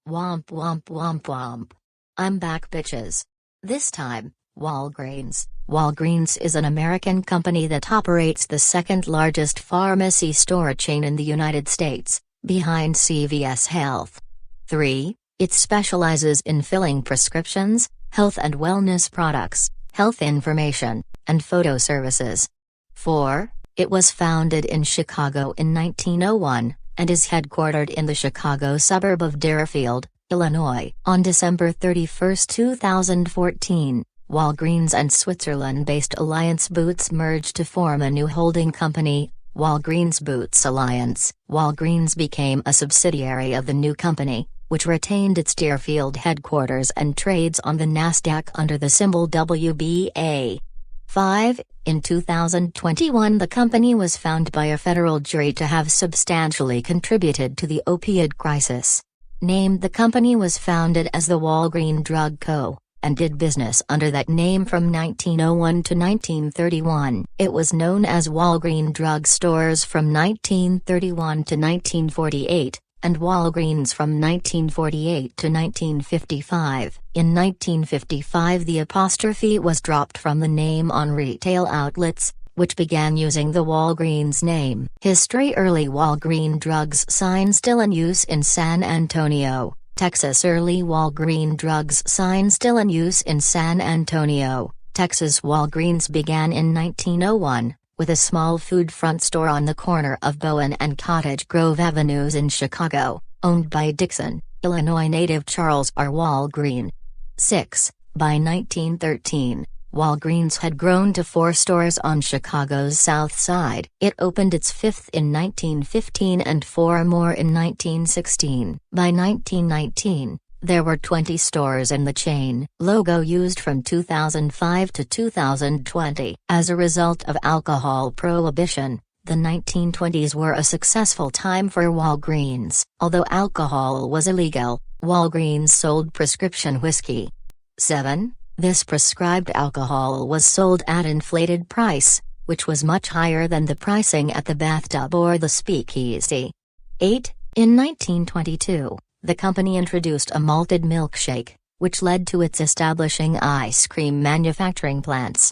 Womp womp womp womp. I'm back, bitches. This time, Walgreens. Walgreens is an American company that operates the second largest pharmacy store chain in the United States, behind CVS Health. 3. It specializes in filling prescriptions, health and wellness products, health information, and photo services. 4. It was founded in Chicago in 1901, and is headquartered in the Chicago suburb of Deerfield, Illinois. On December 31, 2014, Walgreens and Switzerland-based Alliance Boots merged to form a new holding company, Walgreens Boots Alliance. Walgreens became a subsidiary of the new company, which retained its Deerfield headquarters and trades on the NASDAQ under the symbol WBA. 5. In 2021, the company was found by a federal jury to have substantially contributed to the opioid crisis. Named, the company was founded as the Walgreen Drug Co., and did business under that name from 1901 to 1931. It was known as Walgreen Drug Stores from 1931 to 1948. And Walgreens from 1948 to 1955. In 1955, the apostrophe was dropped from the name on retail outlets, which began using the Walgreens name. History: early Walgreen Drugs sign still in use in San Antonio, Texas. Early Walgreen Drugs sign still in use in San Antonio, Texas. Walgreens began in 1901. With a small food front store on the corner of Bowen and Cottage Grove Avenues in Chicago, owned by Dixon, Illinois native Charles R. Walgreen. 6. By 1913, Walgreens had grown to 4 stores on Chicago's South Side. It opened its 5th in 1915 and 4 more in 1916. By 1919, there were 20 stores in the chain. Logo used from 2005 to 2020. As a result of alcohol prohibition, the 1920s were a successful time for Walgreens. Although alcohol was illegal, Walgreens sold prescription whiskey. 7. This prescribed alcohol was sold at inflated price, which was much higher than the pricing at the bathtub or the speakeasy. 8. In 1922, the company introduced a malted milkshake, which led to its establishing ice cream manufacturing plants.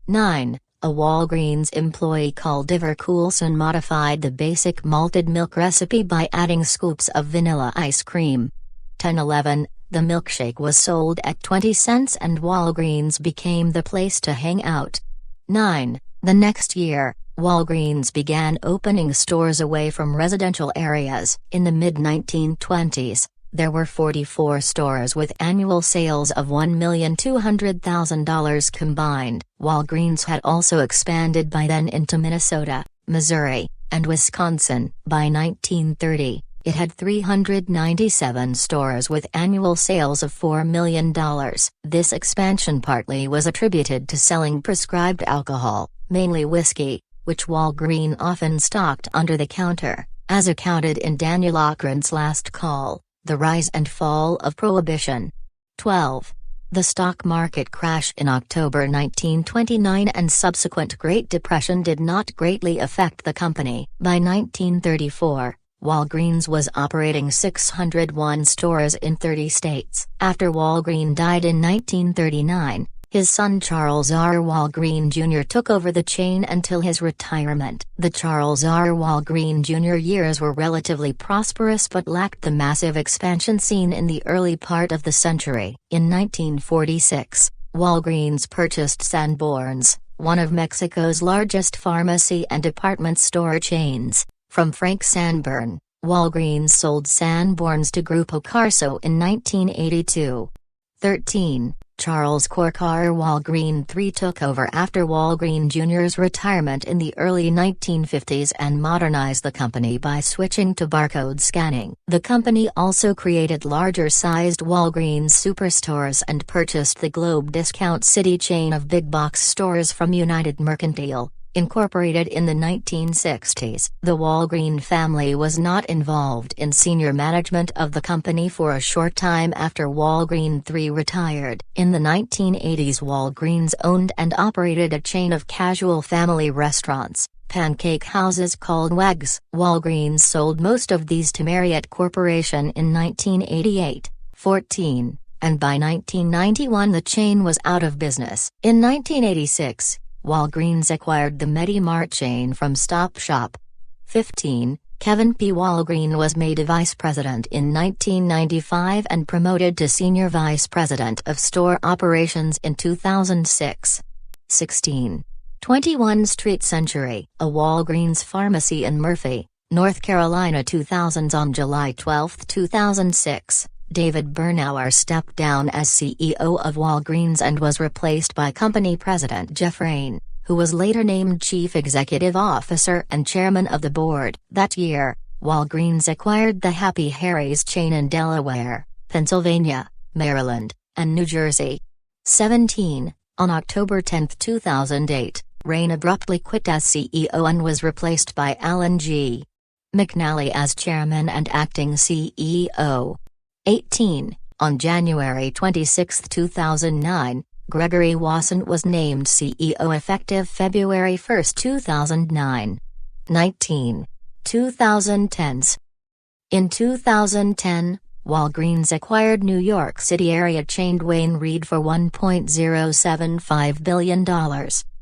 9. A Walgreens employee called Iver Coulson modified the basic malted milk recipe by adding scoops of vanilla ice cream. 10-11, the milkshake was sold at 20 cents and Walgreens became the place to hang out. 9. The next year, Walgreens began opening stores away from residential areas. In the mid-1920s, there were 44 stores with annual sales of $1,200,000 combined. Walgreens had also expanded by then into Minnesota, Missouri, and Wisconsin. By 1930, it had 397 stores with annual sales of $4 million. This expansion partly was attributed to selling prescribed alcohol, mainly whiskey, which Walgreen often stocked under the counter. As accounted in Daniel Ockrent's Last Call, The Rise and Fall of Prohibition. 12. The stock market crash in October 1929 and subsequent Great Depression did not greatly affect the company. By 1934, Walgreens was operating 601 stores in 30 states. After Walgreen died in 1939, his son Charles R. Walgreen Jr. took over the chain until his retirement. The Charles R. Walgreen Jr. years were relatively prosperous but lacked the massive expansion seen in the early part of the century. In 1946, Walgreens purchased Sanborns, one of Mexico's largest pharmacy and department store chains, from Frank Sanborn. Walgreens sold Sanborns to Grupo Carso in 1982. 13. Charles Corcar Walgreen III took over after Walgreen Jr.'s retirement in the early 1950s and modernized the company by switching to barcode scanning. The company also created larger-sized Walgreens superstores and purchased the Globe Discount City chain of big box stores from United Mercantile, Incorporated in the 1960s. The Walgreen family was not involved in senior management of the company for a short time after Walgreen III retired. In the 1980s, Walgreens owned and operated a chain of casual family restaurants, pancake houses called Wags. Walgreens sold most of these to Marriott Corporation in 1988-14, and by 1991 the chain was out of business. In 1986, Walgreens acquired the Medi-Mart chain from Stop Shop. 15. Kevin P. Walgreen was made a vice president in 1995 and promoted to senior vice president of store operations in 2006. 16. 21 Street Century, a Walgreens pharmacy in Murphy, North Carolina. 2000s. On July 12, 2006, David Bernauer stepped down as CEO of Walgreens and was replaced by company president Jeff Rain, who was later named Chief Executive Officer and Chairman of the Board. That year, Walgreens acquired the Happy Harry's chain in Delaware, Pennsylvania, Maryland, and New Jersey. 17. On October 10, 2008, Rain abruptly quit as CEO and was replaced by Alan G. McNally as Chairman and acting CEO. 18. On January 26, 2009, Gregory Wasson was named CEO effective February 1, 2009. 19. 2010s. In 2010, Walgreens acquired New York City area chain Duane Reade for $1.075 billion,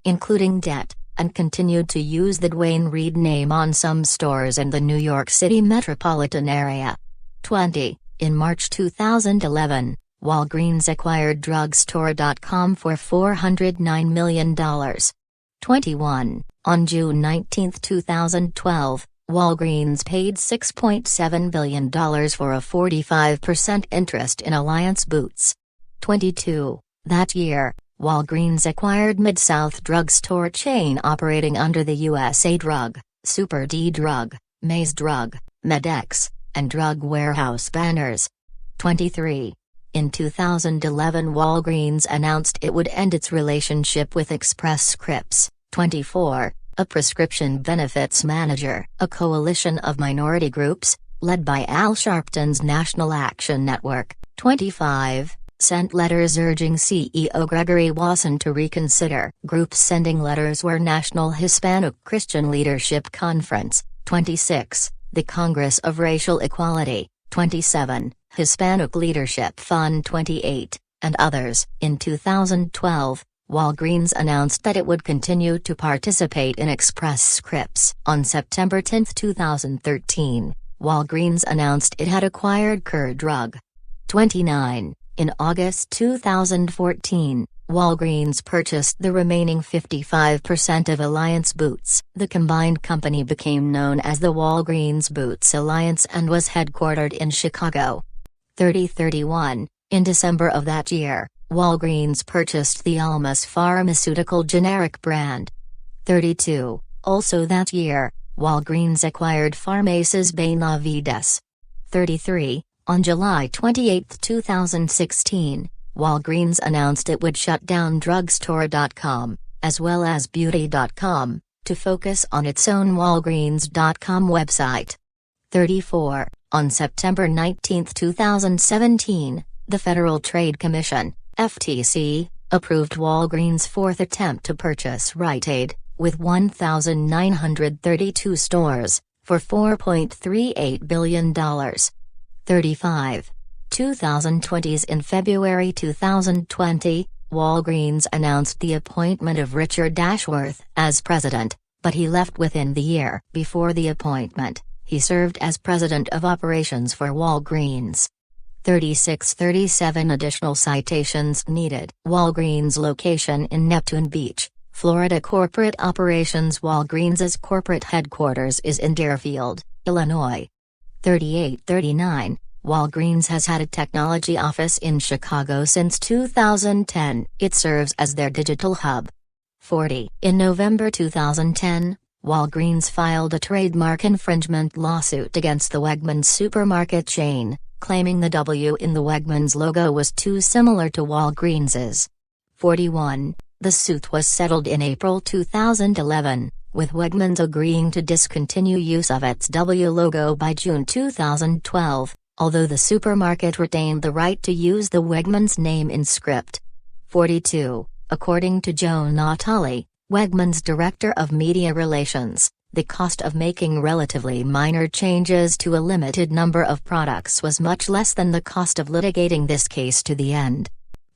including debt, and continued to use the Duane Reade name on some stores in the New York City metropolitan area. 20. In March 2011, Walgreens acquired Drugstore.com for $409 million. 21. On June 19, 2012, Walgreens paid $6.7 billion for a 45% interest in Alliance Boots. 22. That year, Walgreens acquired Mid-South drugstore chain operating under the USA Drug, Super D Drug, Maze Drug, MedX, and Drug Warehouse banners. 23. In 2011, Walgreens announced it would end its relationship with Express Scripts. 24. A prescription benefits manager, a coalition of minority groups, led by Al Sharpton's National Action Network. 25. Sent letters urging CEO Gregory Wasson to reconsider. Groups sending letters were National Hispanic Christian Leadership Conference. 26. The Congress of Racial Equality. 27. Hispanic Leadership Fund. 28. And others. In 2012, Walgreens announced that it would continue to participate in Express Scripts. On September 10, 2013, Walgreens announced it had acquired Kerr Drug. 29. In August 2014, Walgreens purchased the remaining 55% of Alliance Boots. The combined company became known as the Walgreens Boots Alliance and was headquartered in Chicago. 3031. In December of that year, Walgreens purchased the Almus Pharmaceutical generic brand. 32. Also that year, Walgreens acquired Pharmaces Benavides. 33. On July 28, 2016, Walgreens announced it would shut down Drugstore.com, as well as Beauty.com, to focus on its own Walgreens.com website. 34. On September 19, 2017, the Federal Trade Commission, FTC, approved Walgreens' fourth attempt to purchase Rite Aid, with 1,932 stores, for $4.38 billion. 35. 2020s. In February 2020, Walgreens announced the appointment of Richard Dashworth as president, but he left within the year. Before the appointment, he served as president of operations for Walgreens. 36. 37 additional citations needed. Walgreens location in Neptune Beach, Florida. Corporate operations. Walgreens's corporate headquarters is in Deerfield, Illinois. 38. 39. Walgreens has had a technology office in Chicago since 2010. It serves as their digital hub. 40. In November 2010, Walgreens filed a trademark infringement lawsuit against the Wegmans supermarket chain, claiming the W in the Wegmans logo was too similar to Walgreens's. 41. The suit was settled in April 2011, with Wegmans agreeing to discontinue use of its W logo by June 2012, although the supermarket retained the right to use the Wegmans name in script. 42. According to Joe Natale, Wegmans Director of Media Relations, the cost of making relatively minor changes to a limited number of products was much less than the cost of litigating this case to the end.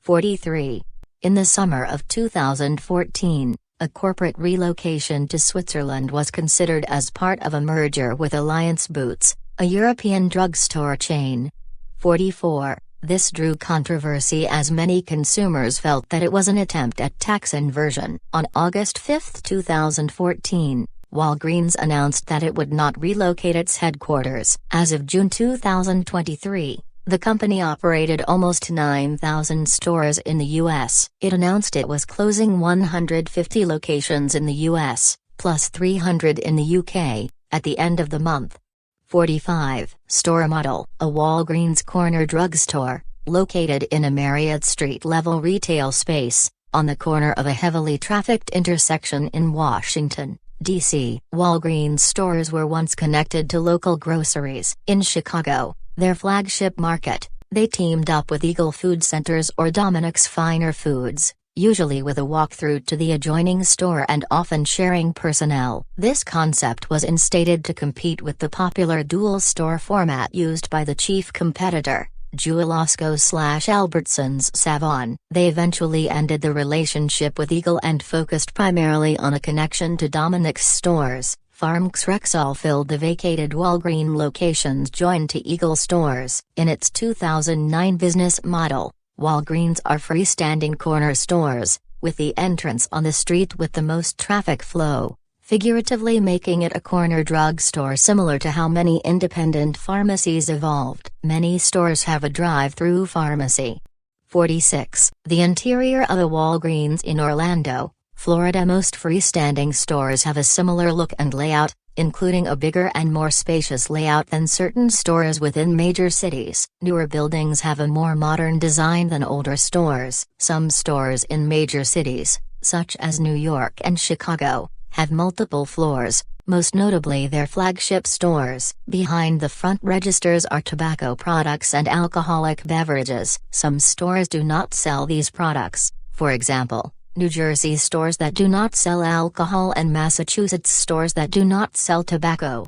43. In the summer of 2014, a corporate relocation to Switzerland was considered as part of a merger with Alliance Boots, a European drugstore chain. 44. This drew controversy as many consumers felt that it was an attempt at tax inversion. On August 5, 2014, Walgreens announced that it would not relocate its headquarters. As of June 2023, the company operated almost 9,000 stores in the U.S. It announced it was closing 150 locations in the U.S., plus 300 in the U.K., at the end of the month. 45. Store model. A Walgreens corner drugstore, located in a Marriott street-level retail space, on the corner of a heavily trafficked intersection in Washington, D.C. Walgreens stores were once connected to local groceries. In Chicago, their flagship market, they teamed up with Eagle Food Centers or Dominic's Finer Foods, usually with a walkthrough to the adjoining store and often sharing personnel. This concept was instated to compete with the popular dual store format used by the chief competitor, Jewel-Osco/Albertsons Savon. They eventually ended the relationship with Eagle and focused primarily on a connection to Dominic's stores. Pharmacs Rexall filled the vacated Walgreens locations joined to Eagle stores. In its 2009 business model, Walgreens are freestanding corner stores, with the entrance on the street with the most traffic flow, figuratively making it a corner drugstore similar to how many independent pharmacies evolved. Many stores have a drive-through pharmacy. 46. The interior of a Walgreens in Orlando, Florida. Most freestanding stores have a similar look and layout, including a bigger and more spacious layout than certain stores within major cities. Newer buildings have a more modern design than older stores. Some stores in major cities, such as New York and Chicago, have multiple floors, most notably their flagship stores. Behind the front registers are tobacco products and alcoholic beverages. Some stores do not sell these products, for example, New Jersey stores that do not sell alcohol and Massachusetts stores that do not sell tobacco.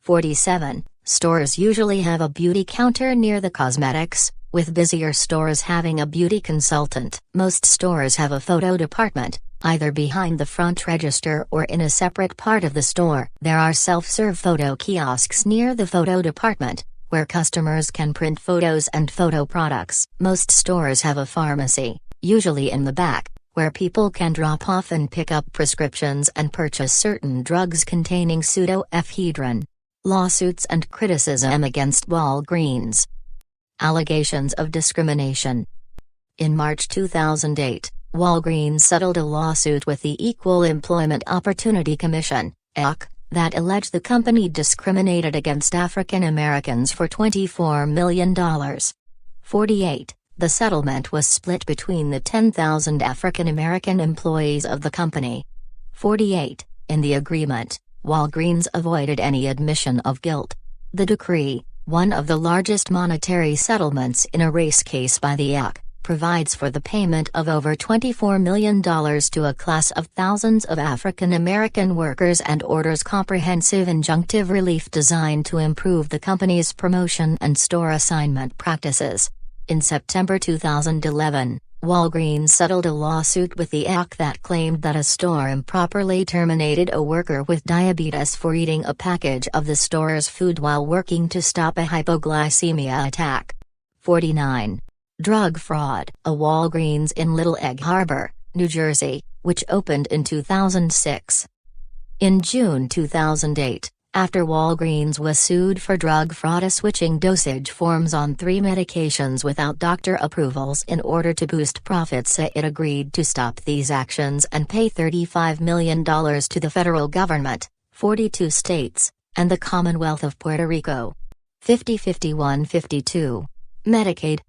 47. Stores usually have a beauty counter near the cosmetics, with busier stores having a beauty consultant. Most stores have a photo department, either behind the front register or in a separate part of the store. There are self-serve photo kiosks near the photo department, where customers can print photos and photo products. Most stores have a pharmacy, usually in the back, where people can drop off and pick up prescriptions and purchase certain drugs containing pseudoephedrine. Lawsuits and criticism against Walgreens. Allegations of discrimination. In March 2008, Walgreens settled a lawsuit with the Equal Employment Opportunity Commission, EOC, that alleged the company discriminated against African Americans for $24 million. 48. The settlement was split between the 10,000 African American employees of the company. 48. In the agreement, Walgreens avoided any admission of guilt. The decree, one of the largest monetary settlements in a race case by the EOC, provides for the payment of over $24 million to a class of thousands of African American workers and orders comprehensive injunctive relief designed to improve the company's promotion and store assignment practices. In September 2011, Walgreens settled a lawsuit with the EOC that claimed that a store improperly terminated a worker with diabetes for eating a package of the store's food while working to stop a hypoglycemia attack. 49. Drug fraud. A Walgreens in Little Egg Harbor, New Jersey, which opened in 2006. In June 2008, after Walgreens was sued for drug fraud switching dosage forms on 3 medications without doctor approvals in order to boost profits, it agreed to stop these actions and pay $35 million to the federal government, 42 states, and the Commonwealth of Puerto Rico. 50-51-52. Medicaid.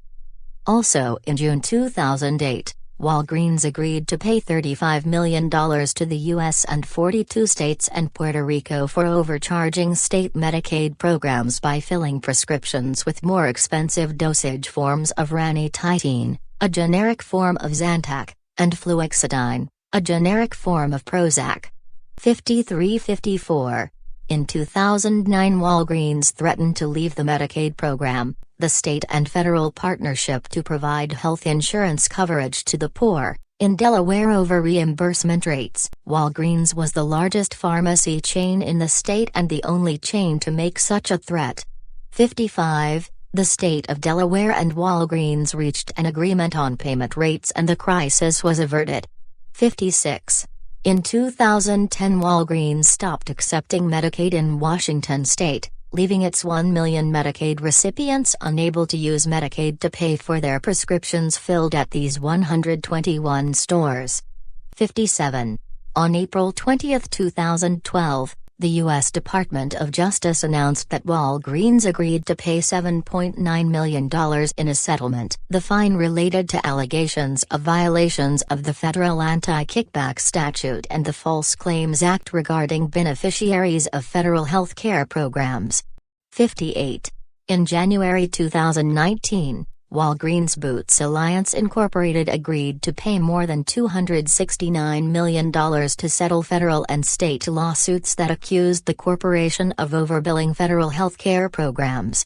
Also in June 2008, Walgreens agreed to pay $35 million to the U.S. and 42 states and Puerto Rico for overcharging state Medicaid programs by filling prescriptions with more expensive dosage forms of ranitidine, a generic form of Zantac, and fluoxetine, a generic form of Prozac. 5354. In 2009, Walgreens threatened to leave the Medicaid program, the state and federal partnership to provide health insurance coverage to the poor, in Delaware over reimbursement rates. Walgreens was the largest pharmacy chain in the state and the only chain to make such a threat. 55. The state of Delaware and Walgreens reached an agreement on payment rates and the crisis was averted. 56. In 2010, Walgreens stopped accepting Medicaid in Washington state, leaving its 1 million Medicaid recipients unable to use Medicaid to pay for their prescriptions filled at these 121 stores. 57. On April 20, 2012, the U.S. Department of Justice announced that Walgreens agreed to pay $7.9 million in a settlement. The fine related to allegations of violations of the federal anti-kickback statute and the False Claims Act regarding beneficiaries of federal health care programs. 58. In January 2019, Walgreens Boots Alliance Incorporated agreed to pay more than $269 million to settle federal and state lawsuits that accused the corporation of overbilling federal health care programs.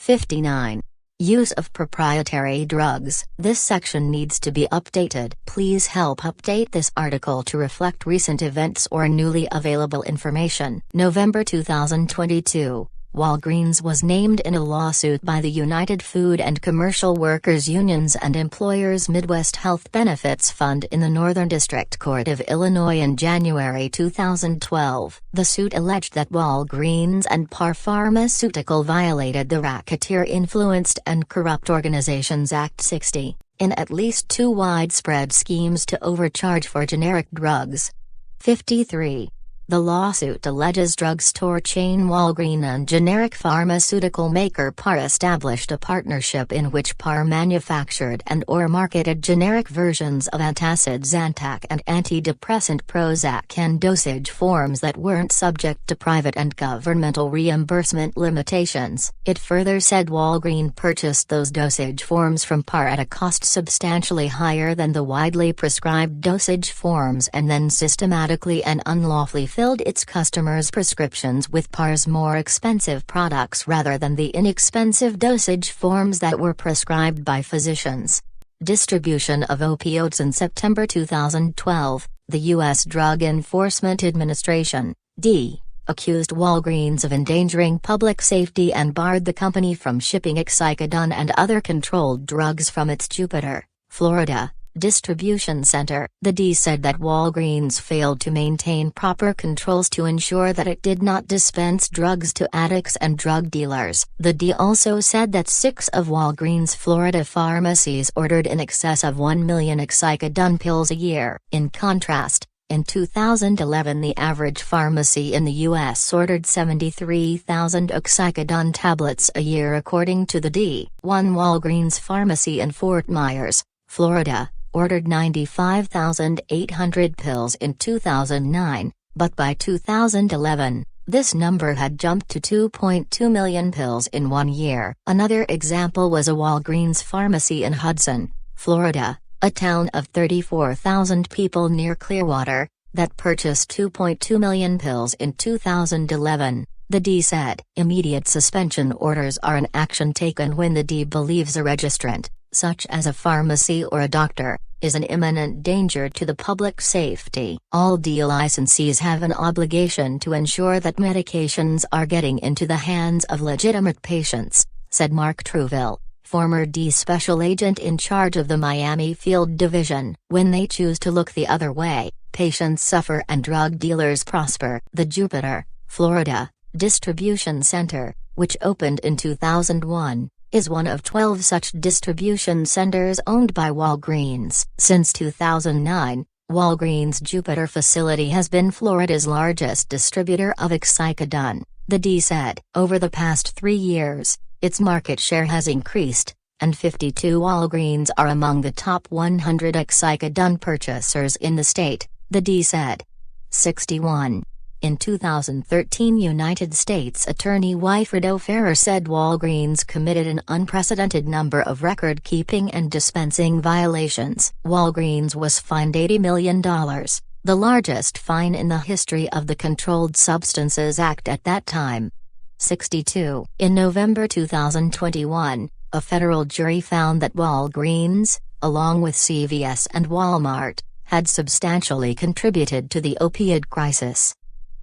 59. Use of proprietary drugs. This section needs to be updated. Please help update this article to reflect recent events or newly available information. November 2022. Walgreens was named in a lawsuit by the United Food and Commercial Workers Unions and Employers Midwest Health Benefits Fund in the Northern District Court of Illinois in January 2012. The suit alleged that Walgreens and Par Pharmaceutical violated the Racketeer Influenced and Corrupt Organizations Act 60, in at least 2 widespread schemes to overcharge for generic drugs. 53. The lawsuit alleges drugstore chain Walgreens and generic pharmaceutical maker Par established a partnership in which Par manufactured and/or marketed generic versions of antacid Zantac and antidepressant Prozac in dosage forms that weren't subject to private and governmental reimbursement limitations. It further said Walgreens purchased those dosage forms from Par at a cost substantially higher than the widely prescribed dosage forms and then systematically and unlawfully filled its customers' prescriptions with Par's more expensive products rather than the inexpensive dosage forms that were prescribed by physicians. Distribution of opioids. In September 2012, the U.S. Drug Enforcement Administration, D, accused Walgreens of endangering public safety and barred the company from shipping Excicodone and other controlled drugs from its Jupiter, Florida, distribution center. The D said that Walgreens failed to maintain proper controls to ensure that it did not dispense drugs to addicts and drug dealers. The D also said that 6 of Walgreens' Florida pharmacies ordered in excess of 1 million Excicodone pills a year. In contrast, in 2011 the average pharmacy in the U.S. ordered 73,000 Excicodone tablets a year according to the D. One Walgreens pharmacy in Fort Myers, Florida, ordered 95,800 pills in 2009, but by 2011, this number had jumped to 2.2 million pills in 1 year. Another example was a Walgreens pharmacy in Hudson, Florida, a town of 34,000 people near Clearwater, that purchased 2.2 million pills in 2011. The D said, immediate suspension orders are an action taken when the D believes a registrant, such as a pharmacy or a doctor, is an imminent danger to the public safety. All D licensees have an obligation to ensure that medications are getting into the hands of legitimate patients, said Mark Truville, former D special agent in charge of the Miami Field Division. When they choose to look the other way, patients suffer and drug dealers prosper. The Jupiter, Florida, distribution center, which opened in 2001, is one of 12 such distribution centers owned by Walgreens. Since 2009, Walgreens' Jupiter facility has been Florida's largest distributor of Excicodone, the D said. Over the past 3 years, its market share has increased, and 52 Walgreens are among the top 100 Excicodone purchasers in the state, the D said. 61. In 2013, United States Attorney Wilfredo Ferrer said Walgreens committed an unprecedented number of record-keeping and dispensing violations. Walgreens was fined $80 million, the largest fine in the history of the Controlled Substances Act at that time. 62. In November 2021, a federal jury found that Walgreens, along with CVS and Walmart, had substantially contributed to the opioid crisis.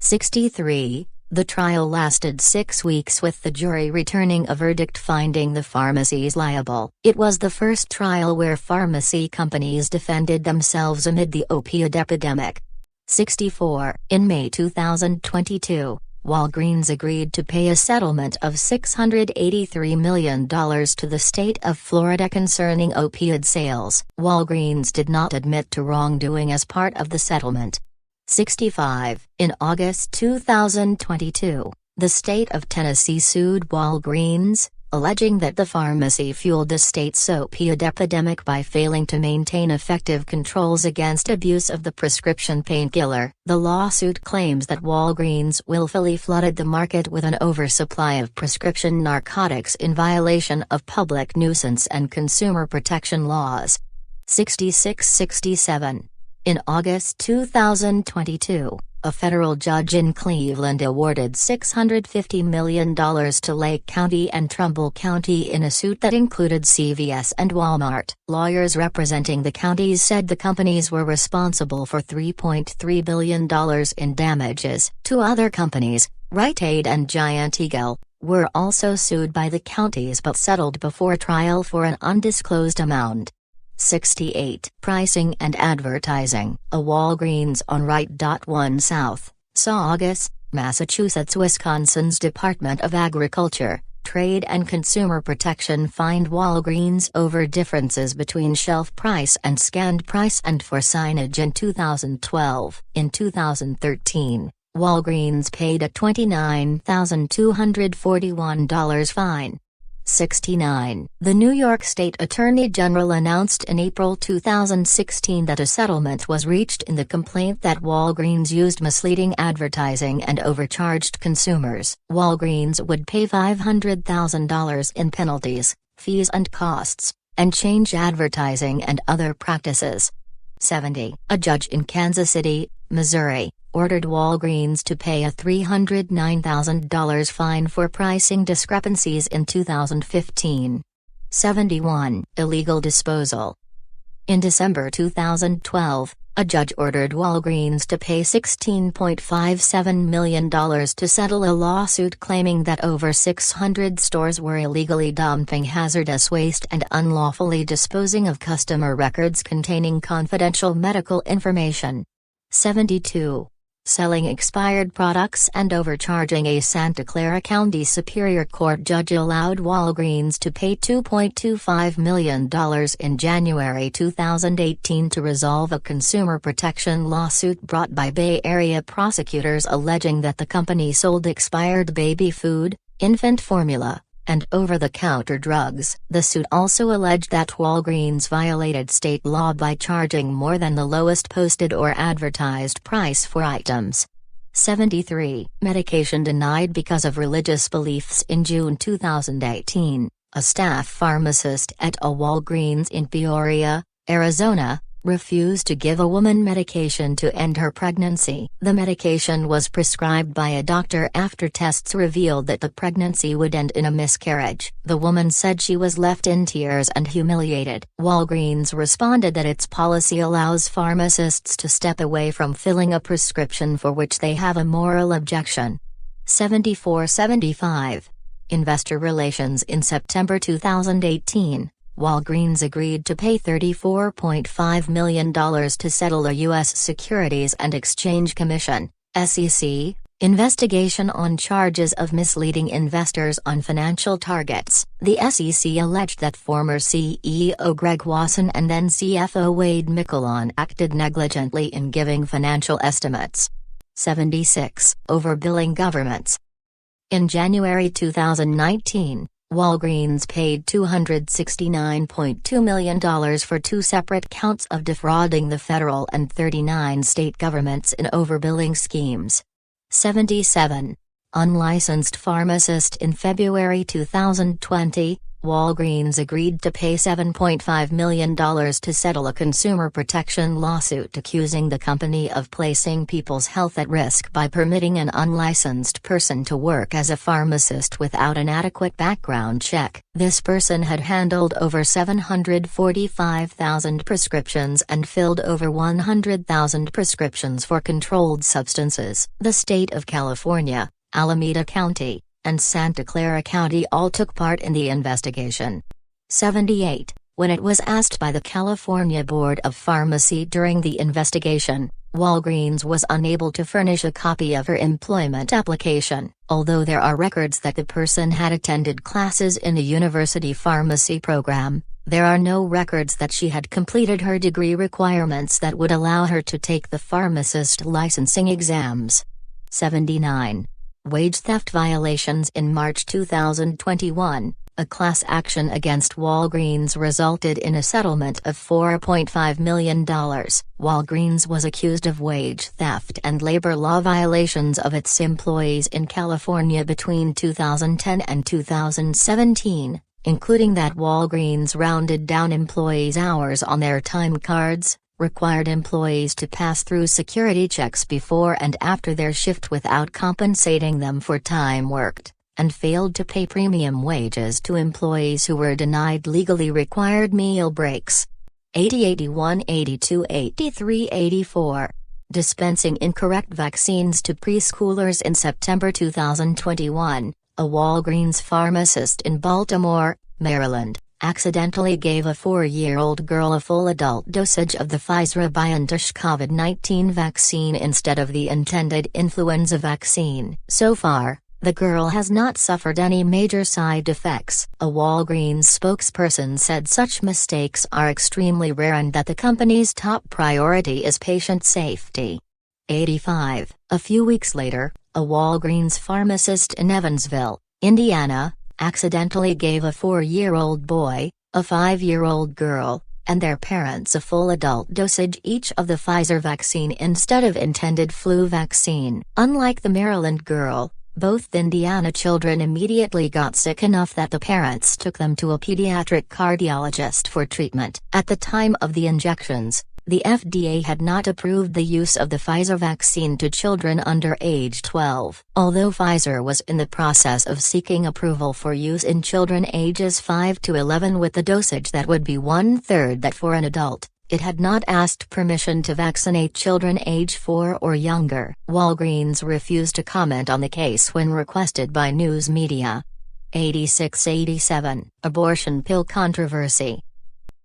63. The trial lasted 6 weeks with the jury returning a verdict finding the pharmacies liable. It was the first trial where pharmacy companies defended themselves amid the opioid epidemic. 64. In May 2022, Walgreens agreed to pay a settlement of $683 million to the state of Florida concerning opioid sales. Walgreens did not admit to wrongdoing as part of the settlement. 65. In August 2022, the state of Tennessee sued Walgreens, alleging that the pharmacy fueled the state's opioid epidemic by failing to maintain effective controls against abuse of the prescription painkiller. The lawsuit claims that Walgreens willfully flooded the market with an oversupply of prescription narcotics in violation of public nuisance and consumer protection laws. 66-67. In August 2022, a federal judge in Cleveland awarded $650 million to Lake County and Trumbull County in a suit that included CVS and Walmart. Lawyers representing the counties said the companies were responsible for $3.3 billion in damages. Two other companies, Rite Aid and Giant Eagle, were also sued by the counties but settled before trial for an undisclosed amount. 68. Pricing and advertising. A Walgreens on Right.1 South, Saugus, Massachusetts. Wisconsin's Department of Agriculture, Trade and Consumer Protection fined Walgreens over differences between shelf price and scanned price and for signage in 2012. In 2013, Walgreens paid a $29,241 fine. 69. The New York State Attorney General announced in April 2016 that a settlement was reached in the complaint that Walgreens used misleading advertising and overcharged consumers. Walgreens would pay $500,000 in penalties, fees and costs, and change advertising and other practices. 70. A judge in Kansas City, Missouri, ordered Walgreens to pay a $309,000 fine for pricing discrepancies in 2015. 71. Illegal disposal. In December 2012, a judge ordered Walgreens to pay $16.57 million to settle a lawsuit claiming that over 600 stores were illegally dumping hazardous waste and unlawfully disposing of customer records containing confidential medical information. 72. Selling expired products and overcharging. A Santa Clara County Superior Court judge allowed Walgreens to pay $2.25 million in January 2018 to resolve a consumer protection lawsuit brought by Bay Area prosecutors alleging that the company sold expired baby food, infant formula, and over-the-counter drugs. The suit also alleged that Walgreens violated state law by charging more than the lowest posted or advertised price for items. 73. Medication denied because of religious beliefs. In June 2018, a staff pharmacist at a Walgreens in Peoria, Arizona, refused to give a woman medication to end her pregnancy. The medication was prescribed by a doctor after tests revealed that the pregnancy would end in a miscarriage. The woman said she was left in tears and humiliated. Walgreens responded that its policy allows pharmacists to step away from filling a prescription for which they have a moral objection. 74-75. Investor relations. In September 2018, Walgreens agreed to pay $34.5 million to settle a U.S. Securities and Exchange Commission (SEC) investigation on charges of misleading investors on financial targets. The SEC alleged that former CEO Greg Wasson and then CFO Wade Miquelon acted negligently in giving financial estimates. 76. Overbilling governments. In January 2019, Walgreens paid $269.2 million for two separate counts of defrauding the federal and 39 state governments in overbilling schemes. 77. Unlicensed pharmacist. In February 2020, Walgreens agreed to pay $7.5 million to settle a consumer protection lawsuit accusing the company of placing people's health at risk by permitting an unlicensed person to work as a pharmacist without an adequate background check. This person had handled over 745,000 prescriptions and filled over 100,000 prescriptions for controlled substances. The state of California, Alameda County, and Santa Clara County all took part in the investigation. 78. When it was asked by the California Board of Pharmacy during the investigation, Walgreens was unable to furnish a copy of her employment application. Although there are records that the person had attended classes in a university pharmacy program, there are no records that she had completed her degree requirements that would allow her to take the pharmacist licensing exams. 79. Wage theft violations. In March 2021, a class action against Walgreens resulted in a settlement of $4.5 million. Walgreens was accused of wage theft and labor law violations of its employees in California between 2010 and 2017, including that Walgreens rounded down employees' hours on their time cards, required employees to pass through security checks before and after their shift without compensating them for time worked, and failed to pay premium wages to employees who were denied legally required meal breaks. 80, 81, 82, 83, 84. Dispensing incorrect vaccines to preschoolers. In September 2021, a Walgreens pharmacist in Baltimore, Maryland, accidentally gave a 4-year-old girl a full adult dosage of the Pfizer-BioNTech COVID-19 vaccine instead of the intended influenza vaccine. So far, the girl has not suffered any major side effects. A Walgreens spokesperson said such mistakes are extremely rare and that the company's top priority is patient safety. 85. A few weeks later, a Walgreens pharmacist in Evansville, Indiana, accidentally gave a 4-year-old boy, a 5-year-old girl, and their parents a full adult dosage each of the Pfizer vaccine instead of intended flu vaccine. Unlike the Maryland girl, both Indiana children immediately got sick enough that the parents took them to a pediatric cardiologist for treatment. At the time of the injections, the FDA had not approved the use of the Pfizer vaccine to children under age 12. Although Pfizer was in the process of seeking approval for use in children ages 5 to 11 with the dosage that would be 1/3 that for an adult, it had not asked permission to vaccinate children age 4 or younger. Walgreens refused to comment on the case when requested by news media. 86-87. Abortion pill controversy.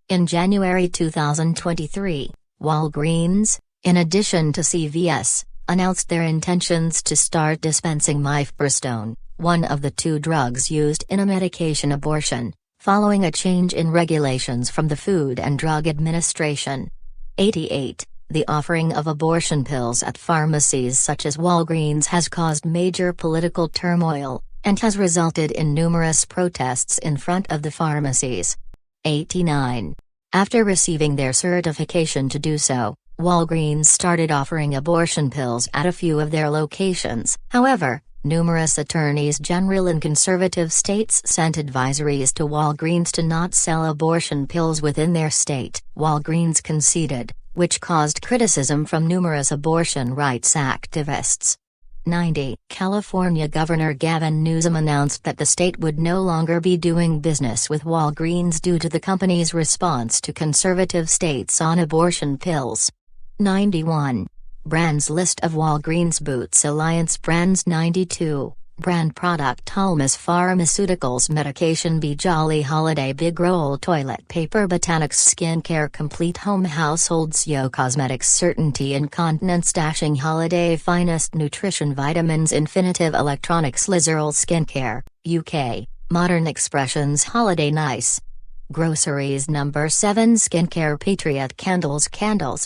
In January 2023, Walgreens, in addition to CVS, announced their intentions to start dispensing mifepristone, one of the 2 drugs used in a medication abortion, following a change in regulations from the Food and Drug Administration. 88. The offering of abortion pills at pharmacies such as Walgreens has caused major political turmoil, and has resulted in numerous protests in front of the pharmacies. 89. After receiving their certification to do so, Walgreens started offering abortion pills at a few of their locations. However, numerous attorneys general in conservative states sent advisories to Walgreens to not sell abortion pills within their state. Walgreens conceded, which caused criticism from numerous abortion rights activists. 90. California Governor Gavin Newsom announced that the state would no longer be doing business with Walgreens due to the company's response to conservative states on abortion pills. 91. Brands list of Walgreens Boots Alliance brands. 92. Brand product: Almas Pharmaceuticals Medication, Be Jolly Holiday, Big Roll Toilet Paper, Botanics Skincare, Complete Home Households, Yo Cosmetics, Certainty Incontinence, Dashing Holiday, Finest Nutrition, Vitamins, Infinitive Electronics, Lizerl Skincare, UK, Modern Expressions, Holiday Nice. Groceries. Number 7. Skincare, Patriot Candles,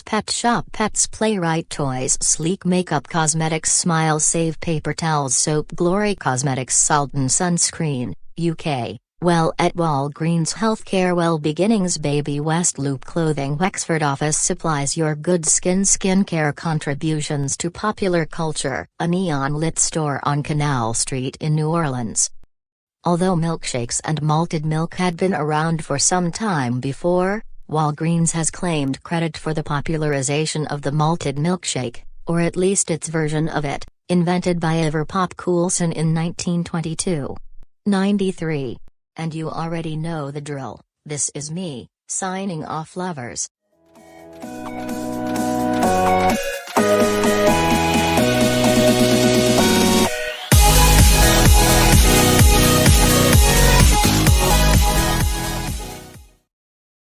Pet Shop, Pets, Playwright Toys, Sleek Makeup, Cosmetics, Smile Save, Paper Towels, Soap, Glory Cosmetics, Salt and Sunscreen, UK, Well, at Walgreens Healthcare Well-Beginnings Baby West Loop Clothing Wexford office supplies your good skincare contributions to popular culture, a neon-lit store on Canal Street in New Orleans. Although milkshakes and malted milk had been around for some time before, Walgreens has claimed credit for the popularization of the malted milkshake, or at least its version of it, invented by Everpop Coulson in 1992-93. And you already know the drill. This is me, signing off, lovers.